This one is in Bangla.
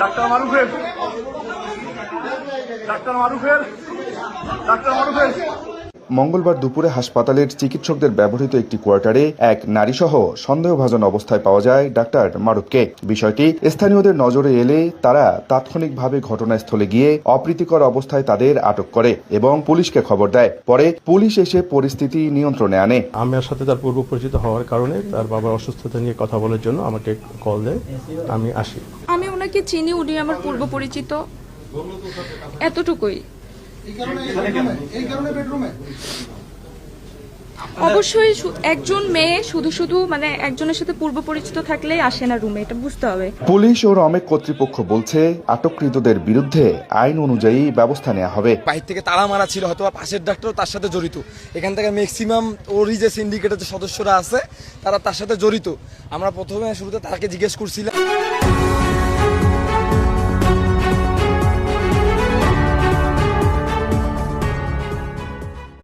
ডাক্তার মারুফের মঙ্গলবার দুপুরে হাসপাতালের চিকিৎসকদের ব্যবহৃত একটি কোয়ার্টারে এক নারীসহ সন্দেহভাজন অবস্থায় পাওয়া যায় ডাক্তার মারুফকে। বিষয়টি স্থানীয়দের নজরে এলে তারা তাৎক্ষণিকভাবে ঘটনাস্থলে গিয়ে অপ্রীতিকর অবস্থায় তাদের আটক করে এবং পুলিশকে খবর দেয়। পরে পুলিশ এসে পরিস্থিতি নিয়ন্ত্রণে আনে। আমার সাথে তার পূর্ব পরিচিত হওয়ার কারণে তার বাবার অসুস্থতা নিয়ে কথা বলার জন্য আমাকে কল দেয়, আমি আসি। আমি ওনাকে চিনি, উনি আমার পূর্ব পরিচিত, এতটুকুই। অবশ্যই একজন মেয়ে শুধু মানে একজনের সাথে পূর্ব পরিচিত থাকলেই আসে না রুমে, এটা বুঝতে হবে। পুলিশ ও রমেক কর্তৃপক্ষ বলছে আটককৃতদের বিরুদ্ধে আইন অনুযায়ী ব্যবস্থা নেওয়া হবে। বাইরে থেকে তালা মারা ছিল, হয়তো পাশের ডাক্তারও তার সাথে জড়িত। এখান থেকে ম্যাক্সিমাম ওরই যে সিন্ডিকেটের যে সদস্যরা আছে তারা তার সাথে জড়িত। আমরা প্রথমে শুরুতে তাকে জিজ্ঞেস করছিলাম।